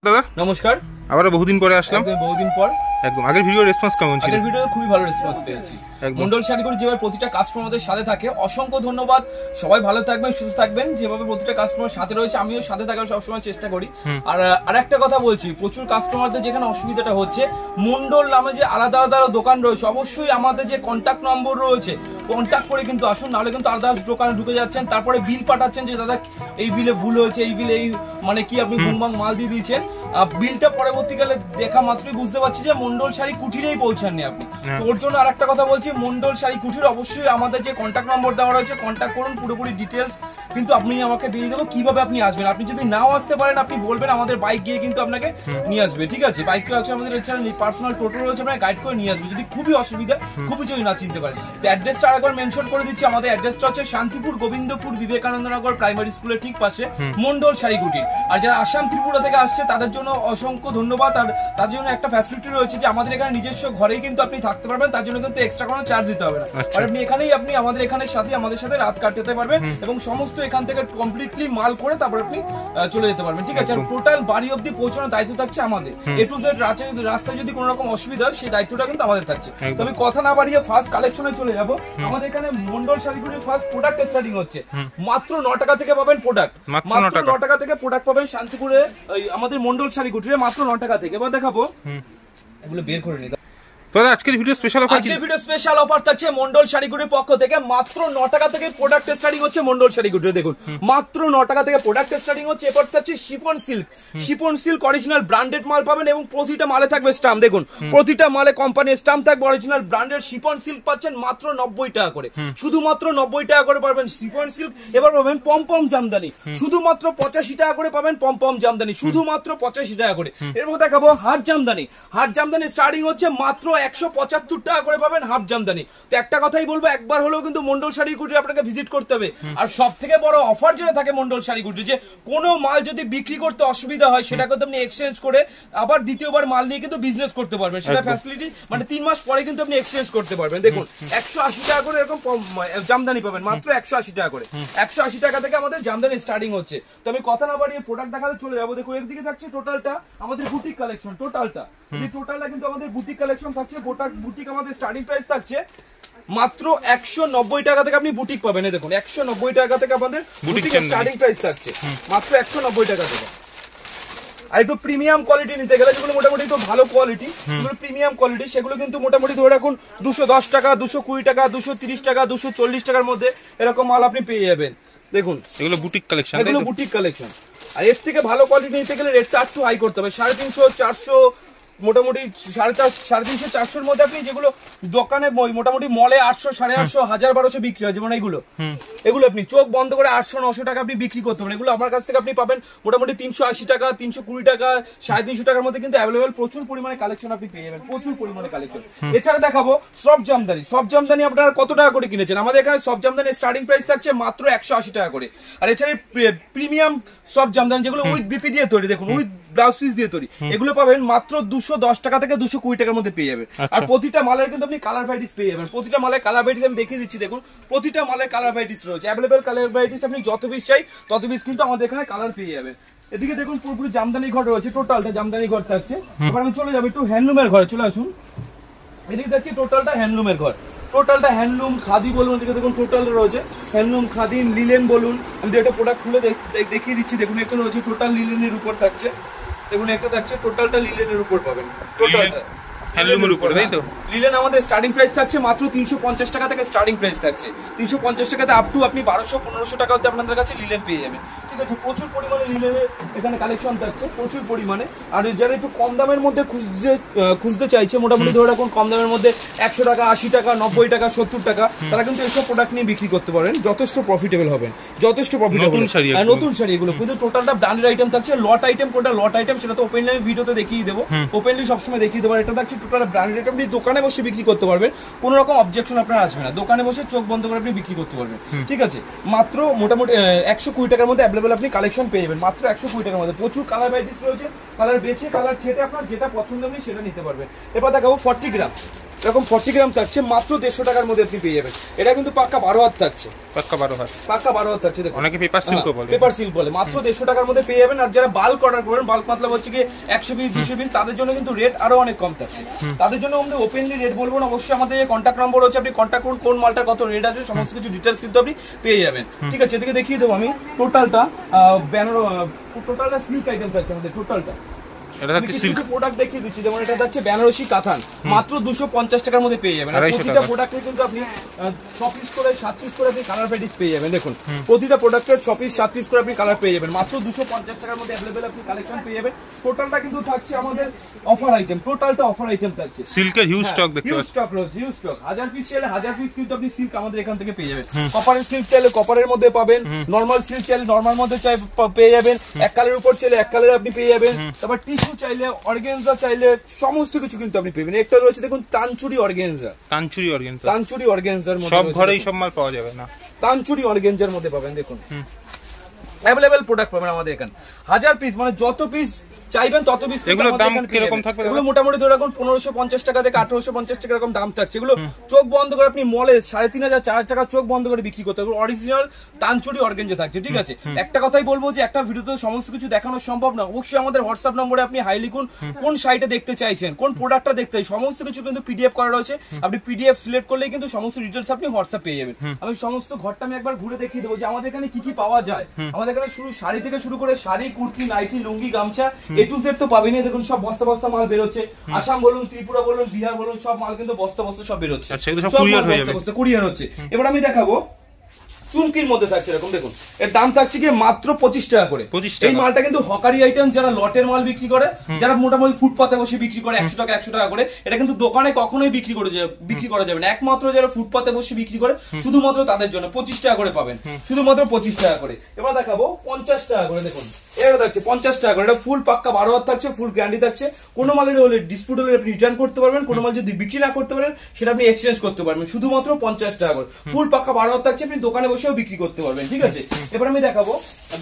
দাদা নমস্কার, আবার বহুদিন পরে আসলাম। বহুদিন পর একদম আগের ভিডিওর রেসপন্স কেমন ছিল? আগের ভিডিওতে খুবই ভালো রেসপন্স পেয়েছি। মন্ডল শাড়িগুলো যেভাবে প্রতিটা কাস্টমারদের সাথে থাকে, অসংখ্য ধন্যবাদ। সবাই ভালো থাকবেন, সুস্থ থাকবেন। যেভাবে প্রতিটা কাস্টমার সাথে রয়েছে, আমিও সাথে থাকার সবসময় চেষ্টা করি। আর একটা কথা বলছি, প্রচুর কাস্টমারদের যেখানে অসুবিধাটা হচ্ছে, মন্ডল নামে যে আলাদা আলাদা দোকান রয়েছে, অবশ্যই আমাদের যে কন্ট্যাক্ট নম্বর রয়েছে কন্ট্যাক্ট করে কিন্তু আসুন, নাহলে কিন্তু আলাদা দোকানে ঢুকে যাচ্ছেন, তারপরে বিল পাঠাচ্ছেন যে দাদা এই বিলে ভুল হয়েছে, এই বিলে এই মানে কি আপনি বুমবাং মাল দিয়ে দিয়েছেন। বিলটা পরবর্তীকালে দেখা মাত্রই বুঝতে পারছি যে মন্ডল শাড়ি কুটিরেই পৌঁছাননি আপনি। তো ওর জন্য আর একটা কথা বলছি, মন্ডল শাড়ি কুটির অবশ্যই আমাদের যে কন্ট্যাক্ট নম্বর দেওয়া রয়েছে কন্ট্যাক্ট করুন, পুরোপুরি ডিটেলস কিন্তু আপনি আমাকে দিয়ে দেবো কিভাবে আপনি আসবেন। আপনি যদি নাও আসতে পারেন, আপনি বলবেন, আমাদের বাইক গিয়ে কিন্তু আপনাকে নিয়ে আসবে। ঠিক আছে, বাইক আছে আমাদের, এছাড়া পার্সোনাল টোটো রয়েছে, আপনাকে গাইড করে নিয়ে আসবে যদি খুবই অসুবিধা, খুবই যদি না চিনতে পারেন। তো অ্যাড্রেসটা আরেকবার মেনশন করে দিচ্ছি। আমাদের অ্যাড্রেসটা হচ্ছে শান্তিপুর গোবিন্দপুর বিবেকানন্দনগর প্রাইমারি স্কুলের ঠিক পাশে মন্ডল শাড়ি কুটির। আর যারা আসাম ত্রিপুরা থেকে আসছে তাদের জন্য অসংখ্য ধন্যবাদ। আর তার জন্য একটা ফ্যাসিলিটি রয়েছে যে আমাদের এখানে নিজস্ব ঘরেই কিন্তু আপনি থাকতে পারবেন, তার জন্য কিন্তু এক্সট্রা কোনো চার্জ দিতে হবে না। আর আপনি এখানেই আপনি আমাদের সাথে রাত কাটাতে পারবেন এবং সমস্ত এখান থেকে কমপ্লিটলি মাল করে তারপর আপনি চলে যেতে পারবেন। ঠিক আছে, আর টোটাল বাড়ি অবধি পৌঁছানোর দায়িত্ব থাকছে আমাদের। এ টু জেড রাস্তায় যদি কোনো রকম অসুবিধা হয় সেই দায়িত্বটা কিন্তু আমাদের থাকছে। তো আমি কথা না বাড়িয়ে ফার্স্ট কালেকশনে চলে যাবো। আমাদের এখানে মন্ডল শাড়িগুলির ফার্স্ট প্রোডাক্ট স্টার্টিং হচ্ছে মাত্র 9 টাকা থেকে পাবেন প্রোডাক্ট, মাত্র 9 টাকা থেকে প্রোডাক্ট পাবেন শান্তিপুরে আমাদের মন্ডল শাড়ি কুটিরে মাত্র 9 টাকা থেকে। এবার দেখাবো, এগুলো বের করে নিই। দাদা আজকের ভিডিও স্পেশাল অফার, আজকের ভিডিও স্পেশাল অফার থাকছে মন্ডল শাড়িগুটির পক্ষ থেকে মাত্র 9 টাকা থেকে প্রোডাক্ট স্টার্টিং হচ্ছে মন্ডল শাড়িগুটি। দেখুন মাত্র 9 টাকা থেকে প্রোডাক্ট স্টার্টিং হচ্ছে। এরপর থাকছে শিফন সিল্ক অরিজিনাল ব্র্যান্ডেড মাল পাবেন এবং প্রতিটা মালে থাকবে স্টাম্প। দেখুন প্রতিটা মালে কোম্পানির স্টাম্প থাকবে, অরিজিনাল ব্র্যান্ডেড শিফন সিল্ক পাচ্ছেন মাত্র 90 টাকা করে, শুধুমাত্র 90 টাকা করে পাবেন শিফন সিল্ক। এবার পাবেন পমপম জামদানি, শুধুমাত্র 85 টাকা করে পাবেন পমপম জামদানি, শুধুমাত্র 85 টাকা করে। এরপর দেখাবো হাট জামদানি স্টার্টিং হচ্ছে মাত্র 175 টাকা করে পাবেন হাফ জামদানি। তো একটা কথাই বলবো, একবার হলেও কিন্তু মন্ডল শাড়ি কুটির আপনাকে ভিজিট করতে হবে। আর সব থেকে বড় অফার যেটা থাকে মন্ডল শাড়ি কুটির, যে কোনো মাল যদি বিক্রি করতে অসুবিধা হয় সেটাকে আপনি এক্সচেঞ্জ করে আবার দ্বিতীয়বার মাল নিয়ে কিন্তু বিজনেস করতে পারবেন। সেটা ফ্যাসিলিটি মানে 3 মাস পরে কিন্তু আপনি এক্সচেঞ্জ করতে পারবেন। দেখুন 180 টাকা করে এরকম জামদানি পাবেন, মাত্র 180 টাকা করে। 180 টাকা থেকে আমাদের জামদানি স্টার্টিং হচ্ছে। তো আমি কথা না বাড়িয়ে প্রোডাক্ট দেখাতে চলে যাবো। দেখুন একদিকে থাকছে টোটালটা আমাদের বুটিক কালেকশন, টোটালটা কিন্তু আমাদের বুটিক কালেকশন থাকছে। বুটিক আমাদের স্টার্টিং প্রাইস থাকছে মাত্র 190 টাকা থেকে আপনি বুটিক পাবেন। দেখুন 190 টাকা থেকে আমাদের বুটিক স্টার্টিং প্রাইস থাকছে মাত্র 190 টাকা থেকে। আর একটু প্রিমিয়াম কোয়ালিটি নিতে গেলে, যেগুলো মোটামুটি একটু ভালো কোয়ালিটি, যেগুলো প্রিমিয়াম কোয়ালিটি, সেগুলো কিন্তু মোটামুটি ধরে রাখুন 210 টাকা, 220 টাকা, 230 টাকা, 240 টাকার মধ্যে এরকম মাল আপনি পেয়ে যাবেন। দেখুন এগুলো বুটিক কালেকশন, এগুলো বুটিক কালেকশন। আর এর থেকে ভালো কোয়ালিটি নিতে গেলে রেটটা একটু হাই করতে হবে। 350, 400, মোটামুটি 350, 400-র মধ্যে আপনি যেগুলো দোকানে মোটামুটি মলে 800, 850, 1000, 1200 বিক্রি হয়, যেমন এগুলো আপনি চোখ বন্ধ করে 800, 900 টাকা আপনি বিক্রি করতে পারেন। এগুলো আমার কাছ থেকে আপনি পাবেন মোটামুটি 380 টাকা, 320 টাকা, 350 টাকার মধ্যে কিন্তু অ্যাভেলেবেল প্রচুর পরিমাণে কালেকশন আপনি পেয়ে যাবেন, প্রচুর পরিমাণে কালেকশন। এছাড়া দেখাবো সব জামদানি আপনারা কত টাকা করে কিনেছেন। আমাদের এখানে সব জামদানি স্টার্টিং প্রাইস থাকছে মাত্র 180 টাকা করে। আর এছাড়া প্রিমিয়াম সব জামদানি যেগুলো উইথ বিপি দিয়ে তৈরি, দেখুন উইথ ব্লাউজ পিস দিয়ে তৈরি, এগুলো পাবেন মাত্র 210 টাকা থেকে 220 টাকার মধ্যে পেয়ে যাবেন। আর প্রতিটা মালের কিন্তু আপনি কালার ভ্যারাইটিস পেয়ে যাবেন। প্রতিটা মালের কালার ভ্যারাইটিস আমি দেখিয়ে দিচ্ছি। দেখুন প্রতিটা মালের কালার ভ্যারাইটিস রয়েছে, অ্যাভেলেবেল কালার ভ্যারাইটিস। আপনি যত পিস চাই তত পিস কিন্তু আমাদের এখানে কালার পেয়ে যাবেন। এদিকে দেখুন পুরোপুরি জামদানি ঘর রয়েছে, টোটালটা জামদানি ঘর থাকছে। এবার আমি চলে যাবো একটু হ্যান্ডলুমের ঘরে, চলে আসুন। এদিকে দেখছি টোটালটা হ্যান্ডলুমের ঘর, টোটালটা হ্যান্ডলুম খাদি বলুন, এদিকে দেখুন টোটালটা রয়েছে হ্যান্ডলুম খাদি লিলেন বলুন। আমি একটা প্রোডাক্ট খুলে দেখিয়ে দিচ্ছি। দেখুন একটা রয়েছে টোটাল লিলেনের উপর থাকছে, দেখুন একটা থাকছে টোটালটা লিলেনের উপর পাবেন, টোটালটা হ্যান্ডলুমের উপর, তাই তো। লিলেন আমাদের স্টার্টিং প্রাইস থাকছে মাত্র 350 টাকা থেকে স্টার্টিং প্রাইস থাকছে। 350 টাকাতে আপ টু আপনি 1200-1500 টাকা অবধি আপনাদের কাছে লিলেন পেয়ে যাবেন। ঠিক আছে, প্রচুর পরিমাণে লিলেনের এখানে কালেকশন থাকছে, প্রচুর পরিমাণে। আর যারা একটু কম দামের মধ্যে খুঁজতে চাইছে, মোটামুটি ধরে রাখুন কম দামের মধ্যে 100 টাকা, 80 টাকা, 90 টাকা, 70 টাকা, তারা কিন্তু এইসব প্রোডাক্ট নিয়ে বিক্রি করতে পারেন, যথেষ্ট প্রফিটেবল হবেন, যথেষ্ট প্রফিটেবল। নতুন শাড়ি এগুলো কিন্তু টোটালটা ব্র্যান্ডেড আইটেম থাকছে। লট আইটেম কোনটা লট আইটেম সেটা তো ওপেনলি আমি ভিডিওতে দেখিয়ে দেবো, ওপেনলি সবসময় দেখিয়ে দেবো। এটা থাকছে টোটাল ব্র্যান্ডেড আইটেম, আপনি দোকানে বসে বিক্রি করতে পারবেন, কোনো রকম অবজেকশন আপনার আসবে না। দোকানে বসে চোখ বন্ধ করে আপনি বিক্রি করতে পারবেন। ঠিক আছে, মাত্র মোটামুটি 120 টাকার মধ্যে অ্যাভেলেবেল আপনি কালেকশন পেয়ে যাবেন, মাত্র 120 টাকার মধ্যে। প্রচুর কালার ভ্যারাইটিস রয়েছে, কালার বেছে কালার ছেটে আপনার যেটা পছন্দ আপনি সেটা নিতে পারবেন। এবার দেখাবো 40 গ্রাম এরকম 40 গ্রাম থাকছে মাত্র 150 টাকার মধ্যে আপনি পেয়ে যাবেন। এটা কিন্তু পাক্কা 12 হাত থাকছে, পাক্কা 12 হাত, পাক্কা 12 হাত থাকছে। দেখুন অনেকে পেপার সিল্কও বলে, পেপার সিল্ক বলে, মাত্র 150 টাকার মধ্যে পেয়ে যাবেন। আর যারা বাল্ক অর্ডার করবেন, বাল্ক মতলব হচ্ছে কি 100 পিস 200 পিস, তাদের জন্য কিন্তু রেট আরো অনেক কম থাকছে। তাদের জন্য আমরা ওপেনলি রেট বলবো না, অবশ্যই আমাদের কন্ট্যাক্ট নম্বর হচ্ছে, আপনি কন্ট্যাক্ট করুন, কোন মালটার কত রেট আছে সমস্ত কিছু ডিটেইলস কিন্তু আপনি পেয়ে যাবেন। ঠিক আছে, এদিকে দেখিয়ে দেবো আমি টোটালটা, টোটালটা সিল্ক আইটেম থাকছে আমাদের টোটালটা। এটা হচ্ছে সিল্ক প্রোডাক্ট দেখিয়ে দিচ্ছি, যেমন এটা হচ্ছে বেনারসি কাতান, মাত্র 250 টাকার মধ্যে পেয়ে যাবেন। আর প্রতিটা প্রোডাক্টে কিন্তু আপনি 6 পিস করে 7 পিস করে আপনি কালার প্যাটিস পেয়ে যাবেন। দেখুন প্রতিটা প্রোডাক্টের 6 পিস 7 পিস করে আপনি কালার পেয়ে যাবেন, মাত্র 250 টাকার মধ্যে अवेलेबल আপনি কালেকশন পেয়ে যাবেন। টোটালটা কিন্তু থাকছে আমাদের অফার আইটেম, টোটালটা অফার আইটেম থাকছে। সিল্কের হিউজ স্টক দেখতে পাচ্ছেন, হিউজ স্টক রয়েছে, হিউজ স্টক। 1000 পিস চাইলে 1000 পিস কিন্তু আপনি সিল্ক আমাদের এখান থেকে পেয়ে যাবেন। কপারের সিল্ক চাইলে কপারের মধ্যে পাবেন, নরমাল সিল্ক চাইলে নরমাল মধ্যে পেয়ে যাবেন, এক কালারের উপর চাইলে এক কালারে আপনি পেয়ে যাবেন। তারপর টিস্যু চাইলে, অর্গানজা চাইলে সমস্ত কিছু কিন্তু আপনি পেবেন। একটা রয়েছে দেখুন তানচুরি অর্গানজা, তানচুরি অর্গানজার মধ্যে সব ঘরেই সব মাল পাওয়া যাবে না, তানচুরি অর্গানজার মধ্যে পাবেন। দেখুন अवेलेबल প্রোডাক্ট পাবেন আমাদের এখানে 1000 পিস, মানে যত পিস চাইবেন তত পিস। এগুলোর দাম কিরকম থাকবে? এগুলো মোটামুটি ধরে রাখুন 1550 টাকা থেকে 1850 টাকা এরকম দাম থাকছে। এগুলো চোখ বন্ধ করে আপনি মলে 3500 4000 টাকা চোখ বন্ধ করে বিক্রি করতে হবে। অরিজিনাল তানচুরি অর্গানজা থাকছে। ঠিক আছে, একটা কথাই বলবো যে একটা ভিডিওতে সমস্ত কিছু দেখানো সম্ভব না, অবশ্যই আমাদের হোয়াটসঅ্যাপ নম্বরে আপনি হাই লিখুন, কোন সাইটে দেখতে চাইছেন, কোন প্রোডাক্টটা দেখতে চাই, সমস্ত কিছু কিন্তু পিডিএফ করা রয়েছে। আপনি পিডিএফ সিলেক্ট করলেই কিন্তু সমস্ত ডিটেইলস আপনি হোয়াটসঅ্যাপ পেয়ে যাবেন। আমি সমস্ত ঘরটা আমি একবার ঘুরে দেখিয়ে দেবো যে আমাদের এখানে কি কি পাওয়া যায়। আমাদের এখানে শুরু শাড়ি থেকে শুরু করে শাড়ি, কুর্তি, নাইটি, লুঙ্গি, গামছা এ টু জেড তো পাবেনই। দেখুন সব বস্তা বস্তা মাল বের হচ্ছে, আসাম বলুন, ত্রিপুরা বলুন, বিহার বলুন, সব মাল কিন্তু বস্তা বস্তা সব বের হচ্ছে, কুরিয়ার হচ্ছে। এবার আমি দেখাবো চুমকির মধ্যে থাকছে এরকম, দেখুন এর দাম থাকছে কি মাত্র 25 টাকা করে। এই মালটা কিন্তু হকারি আইটেম, যারা লটের মাল বিক্রি করে, যারা মোটামুটি ফুটপাতে বসে বিক্রি করে 100 টাকা 100 টাকা করে, এটা কিন্তু দোকানে কখনোই বিক্রি করা যাবে না। একমাত্র যারা ফুটপাতে বসে বিক্রি করে শুধুমাত্র তাদের জন্য 25 টাকা করে পাবেন, শুধুমাত্র 25 টাকা করে। এবার দেখাবো 50 টাকা করে। দেখুন এটা থাকছে 50 টাকা করে, এটা ফুল পাক্কা 12 হাত থাকছে, ফুল গ্যারান্টি থাকছে। কোনো মালের হলে ডিসপুট হলে আপনি রিটার্ন করতে পারবেন, কোনো মাল যদি বিক্রি না করতে পারেন সেটা আপনি এক্সচেঞ্জ করতে পারবেন, শুধুমাত্র 50 টাকা করে। ফুল পাক্কা 12 হাত থাকছে, আপনি দোকানে বসেও বিক্রি করতে পারবেন। ঠিক আছে, এবার আমি দেখাবো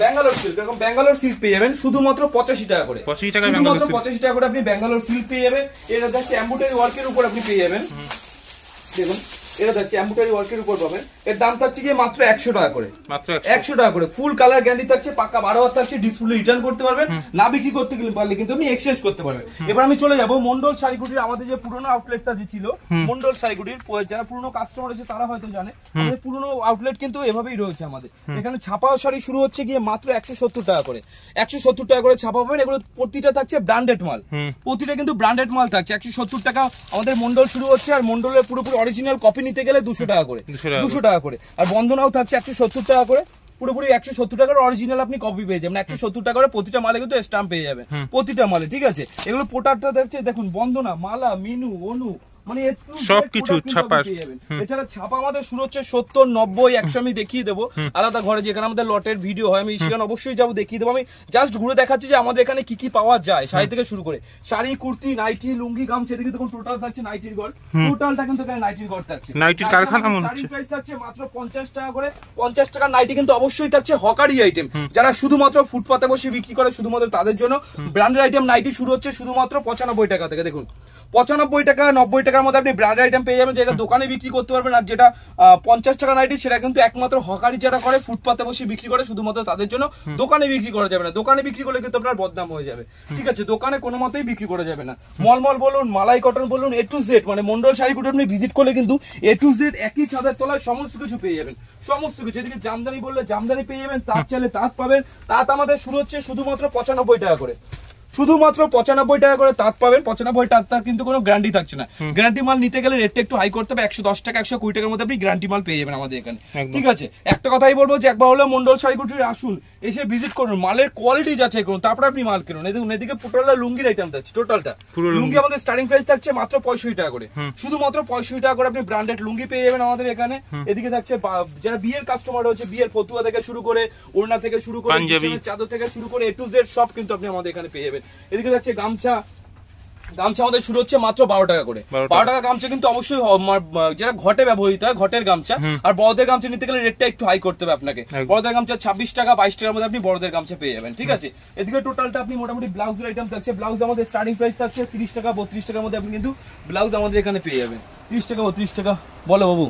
ব্যাঙ্গালোর সিল্ক। এরকম ব্যাঙ্গালোর সিল্ক পেয়ে যাবেন শুধুমাত্র 85 টাকা করে, শুধুমাত্র 85 টাকা করে আপনি ব্যাঙ্গালোর সিল্ক পেয়ে যাবেন। এটা হচ্ছে এমব্রয়ডারি ওয়ার্কের উপর আপনি পেয়ে যাবেন। দেখুন এটা হচ্ছে এমব্রয়ডারি ওয়ার্কের উপর পাবেন, এর দাম থাকছে কি মাত্র 100 টাকা করে, মাত্র 100 টাকা করে। ফুল কালার গ্যারান্টি থাকছে, পাক্কা 12 হাত থাকছে, ডিসপ্লে রিটার্ন করতে পারবেন, না বিক্রি করতে পারলে কিন্তু আপনি এক্সচেঞ্জ করতে পারবেন। এবার আমি চলে যাব মন্ডল শাড়িগুটির, আমাদের যে পুরনো আউটলেটটা যে ছিল মন্ডল শাড়িগুটির, যারা পুরনো কাস্টমার আছে তারা হয়তো জানে আমাদের পুরনো আউটলেট কিন্তু এভাবেই রয়েছে আমাদের এখানে। ছাপা শাড়ি শুরু হচ্ছে গিয়ে মাত্র 170 টাকা করে, 170 টাকা করে ছাপা পাবেন। এগুলো প্রতিটা থাকছে ব্র্যান্ডেড মাল, প্রতিটা কিন্তু ব্র্যান্ডেড মাল থাকছে। 170 টাকা আমাদের মন্ডল শুরু হচ্ছে, আর মন্ডলের পুরোপুরি অরিজিনাল কপি নিতে গেলে 200 টাকা করে, 200 টাকা করে। আর বন্ধনাও থাকছে 170 টাকা করে, পুরোপুরি 170 টাকার অরিজিনাল আপনি কপি পেয়ে যাবেন। 170 টাকা করে প্রতিটা মালে কিন্তু স্ট্যাম্প পেয়ে যাবেন, প্রতিটা মালে। ঠিক আছে, এগুলো পোটারটা দেখছে, দেখুন বন্দনা, মালা, মিনু, অনু, মানে সবকিছু ছাপা। এছাড়া ছাপা আমাদের শুরু হচ্ছে 70, 90, 100 আমি দেখিয়ে দেবো আলাদা ঘরে, যেখানে আমাদের লটের ভিডিও হয় আমি সেখানে অবশ্যই যাবো, দেখিয়ে দেবো। আমি জাস্ট ঘুরে দেখাচ্ছি যে আমাদের এখানে কি কি পাওয়া যায় শাড়ি থেকে শুরু করে, শাড়ি, কুর্তি, নাইটি, লুঙ্গি, গামছা। এদিকে দেখুন টোটাল থাকছে নাইটির ঘর, টোটালটা কিন্তু এখানে নাইটির ঘর থাকছে। নাইটির কারখানা মনে হচ্ছে। প্রাইস থাকছে মাত্র 50 টাকা করে। 50 টাকার নাইটি কিন্তু অবশ্যই থাকছে হকারি আইটেম, যারা শুধুমাত্র ফুটপাতে বসে বিক্রি করে শুধুমাত্র তাদের জন্য ব্র্যান্ডেড আইটেম নাইটি শুরু হচ্ছে শুধুমাত্র 95 টাকা থেকে। দেখুন 95 টাকা 90 টাকার মধ্যে আপনি ব্র্যান্ডেড আইটেম পেয়ে যাবেন, যেটা দোকানে বিক্রি করতে পারবেন। আর যেটা 50 টাকা নাইটি, সেটা কিন্তু একমাত্র হকারি যারা করে ফুটপাতে বসে বিক্রি করে শুধুমাত্র তাদের জন্য, দোকানে বিক্রি করা যাবে না। দোকানে বিক্রি করলে কিন্তু আপনার বদনাম হয়ে যাবে। ঠিক আছে, দোকানে কোনো মতেই বিক্রি করা যাবে না। মলমল বলুন, মালাই কটন বলুন, এ টু জেড, মানে মন্ডল শাড়িগুলো আপনি ভিজিট করলে কিন্তু এ টু জেড একই ছাদের তলায় সমস্ত কিছু পেয়ে যাবেন, সমস্ত কিছু। এদিকে জামদানি বললে জামদানি পেয়ে যাবেন, তাঁত চাইলে তাঁত পাবেন। তাঁত আমাদের শুরু হচ্ছে শুধুমাত্র 95 টাকা করে, শুধুমাত্র 95 টাকা করে তাঁত পাবেন। 95 টাকা, তার কিন্তু কোনো গ্যারান্টি থাকছে না। গ্যারান্টি মাল নিতে গেলে রেটটা একটু হাই করতে হবে, 110 টাকা 120 টাকার মধ্যে আপনি গ্যারান্টি মাল পেয়ে যাবেন আমাদের এখানে। ঠিক আছে, একটা কথাই বলবো যে একবার হলো মন্ডল শাড়িগুটির আসুন, এসে ভিজিট করুন, মালের কোয়ালিটি যাচাই করুন, তারপর আপনি মাল কিনুন। দেখুন এদিকে টোটালটা লুঙ্গির আইটেম থাকছে, টোটালটা লুঙ্গি আমাদের স্টার্টিং প্রাইস থাকছে মাত্র 65 টাকা করে, শুধুমাত্র 65 টাকা করে আপনি ব্র্যান্ডেড লুঙ্গি পেয়ে যাবেন আমাদের এখানে। এদিকে থাকছে যারা বিয়ের কাস্টমার রয়েছে, বিয়ের ফতুয়া থেকে শুরু করে, ওড়না থেকে শুরু করে, চাদর থেকে শুরু করে এ টু জেড সব কিন্তু আপনি আমাদের এখানে পেয়ে যাবেন। এদিকে থাকছে গামছা, গামছা আমাদের শুরু হচ্ছে মাত্র 12 টাকা করে। 12 টাকা গামছা কিন্তু অবশ্যই যেটা ঘটে ব্যবহৃত হয়, ঘটের গামছা। আর বড়দের গামছা নিতে গেলে রেটটা একটু হাই করতে হবে আপনাকে। বড়দের গামছা 26 টাকা 22 টাকার মধ্যে আপনি বড়দের গামছা পেয়ে যাবেন, ঠিক আছে। এদিকে টোটালটা আপনি মোটামুটি ব্লাউজের আইটেম থাকছে। ব্লাউজ আমাদের স্টার্টিং প্রাইস থাকছে 30 টাকা 32 টাকার মধ্যে আপনি কিন্তু ব্লাউজ আমাদের এখানে পেয়ে যাবেন। 30 টাকা 32 টাকা। বলো বাবু।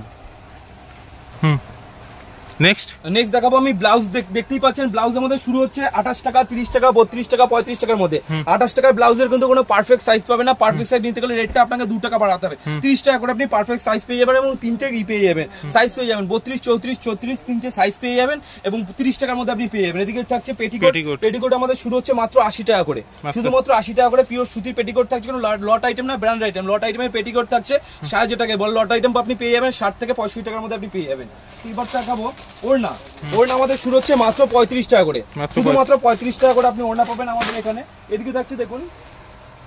নেক্সট দেখাবো আমি ব্লাউজ। দেখতেই পাচ্ছেন ব্লাউজ আমাদের শুরু হচ্ছে 28 টাকা 30 টাকা 32 টাকা 35 টাকার মধ্যে। 28 টাকার ব্লাউজের কিন্তু কোনো পারফেক্ট সাইজ পাবে না। পারফেক্ট সাইজ নিতে গেলে রেটটা আপনাকে 2 টাকা বাড়াতে হবে। 30 টাকা করে আপনি পারফেক্ট সাইজ পেয়ে যাবেন এবং তিনটে পেয়ে যাবেন, সাইজ পেয়ে যাবেন 32 34 34 তিনটে সাইজ পেয়ে যাবেন এবং 30 টাকার মধ্যে আপনি পেয়ে যাবেন। এদিকে থাকছে পেটিকোট। পেটিকোট আমাদের শুরু হচ্ছে মাত্র 80 টাকা করে, শুধুমাত্র 80 টাকা করে পিওর সুতির পেটিকোট থাকছে। কোনো লট আইটেম না, ব্র্যান্ড আইটেম। লট আইটেমের পেটিকোট থাকছে 60 টাকা বল। লট আইটেম আপনি পেয়ে যাবেন 60 থেকে 65 টাকার মধ্যে আপনি পেয়ে যাবেন। এবার দেখাবো ওড়না। ওড়না আমাদের শুরু হচ্ছে মাত্র 35 টাকা করে, শুধুমাত্র 35 টাকা করে আপনি ওড়না পাবেন আমাদের এখানে। এদিকে থাকছে দেখুন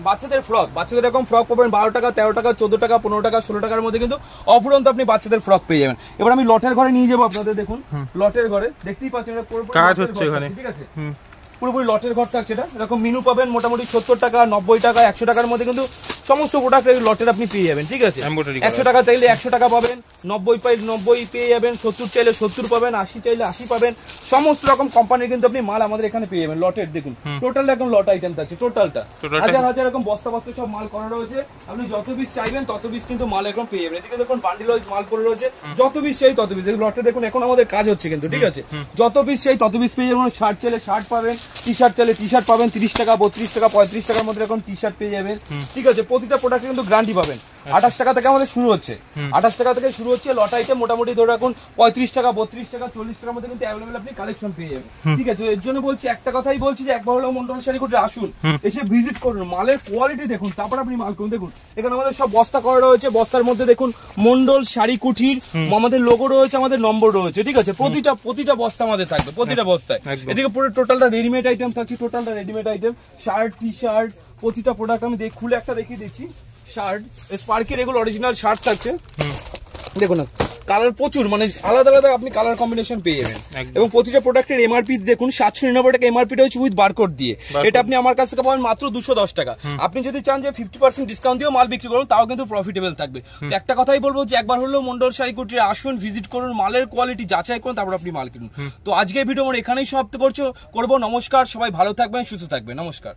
বাচ্চাদের ফ্রক। বাচ্চাদের এরকম ফ্রক পাবেন 12 টাকা 13 টাকা 14 টাকা 15 টাকা 16 টাকার মধ্যে কিন্তু অফুরন্ত আপনি বাচ্চাদের ফ্রক পেয়ে যাবেন। এবার আমি লটের ঘরে নিয়ে যাবো আপনাদের। দেখুন লটের ঘরে দেখতেই পাচ্ছেন কাজ হচ্ছে এখানে, ঠিক আছে। পুরোপুরি লটের ঘর থাকছে এটা। এরকম মিনু পাবেন মোটামুটি 70 টাকা 90 টাকা 100 টাকার মধ্যে কিন্তু সমস্ত প্রোডাক্ট লটের আপনি পেয়ে যাবেন, ঠিক আছে। 100 টাকা চাইলে 100 টাকা পাবেন, 90 পেয়ে যাবেন, 70 চাইলে 70 পাবেন, 80 চাইলে 80 পাবেন। সমস্ত রকম কোম্পানির কিন্তু আপনি মাল আমাদের এখানে পেয়ে যাবেন লটের। দেখুন টোটাল এখন লট আইটেম থাকছে, টোটালটা হাজার হাজার এরকম বস্তা বস্তা সব মাল করা রয়েছে। আপনি যত পিস চাইবেন তত পিস কিন্তু মাল এখন পেয়ে যাবেন। এদিকে দেখুন বান্ডিল ওয়াইজ মাল করে রয়েছে, যত পিস চাই তত পিস। লটে দেখুন এখন আমাদের কাজ হচ্ছে কিন্তু, ঠিক আছে। যত পিস চাই তত পিস পেয়ে যাবেন। শার্ট চাইলে শার্ট পাবেন, টি শার্ট চাইলে টি শার্ট পাবেন। 30 টাকা 32 টাকা 35 টাকার মধ্যে এখন টি শার্ট পেয়ে যাবেন, ঠিক আছে। প্রতিটা প্রোডাক্টে কিন্তু গ্যারান্টি পাবেন। 28 টাকা থেকে আমাদের শুরু হচ্ছে, 28 টাকা থেকে শুরু হচ্ছে লট আইটেম। মোটামুটি ধরে রাখুন 35 টাকা 32 টাকা 40 টাকার মধ্যে কিন্তু অ্যাভেলেবল আপনি কালেকশন পেয়ে যাবেন, ঠিক আছে। এর জন্য বলছি, একটা কথাই বলছি যে একবার হলেও মন্ডল শাড়ি কুটিরে আসুন, এসে ভিজিট করুন, মালের কোয়ালিটি দেখুন, তারপর আপনি মাল করুন। দেখুন এখানে আমাদের সব বস্তা করা রয়েছে। বস্তার মধ্যে দেখুন মন্ডল শাড়ি কুটির আমাদের লোগো রয়েছে, আমাদের নম্বর রয়েছে, ঠিক আছে। প্রতিটা বস্তা আমাদের থাকবে, প্রতিটা বস্তায়। এদিকে পুরো টোটালটা রেডিমেড আইটেম থাকছে, টোটালটা readymade item. Shirt T shirt প্রতিটা প্রোডাক্ট আমি খুলে একটা দেখিয়ে দিচ্ছি। শার্ট স্পার্কের এগুলো অরিজিনাল শার্ট থাকছে, দেখুন না কালার প্রচুর, মানে আলাদা আলাদা আপনি কালার কম্বিনেশন পেয়ে যাবেন। এবং প্রতিটা প্রোডাক্টের এমআরপি দেখুন 799 টাকা এমআরপি রয়েছে উইথ বারকোড দিয়ে। এটা আপনি আমার কাছ থেকে পাবেন মাত্র 210 টাকা। আপনি যদি চান যে 50% ডিসকাউন্ট দিয়েও মাল বিক্রি করুন তাও কিন্তু প্রফিটেবল থাকবে। তো একটা কথাই বলবো যে একবার হলেও মন্ডল শাড়ি কুটিরে আসুন, ভিজিট করুন, মালের কোয়ালিটি যাচাই করুন, তারপর আপনি মাল কিনুন। তো আজকের ভিডিও আমরা এখানেই সমাপ্ত করবো। নমস্কার, সবাই ভালো থাকবেন, সুস্থ থাকবেন। নমস্কার।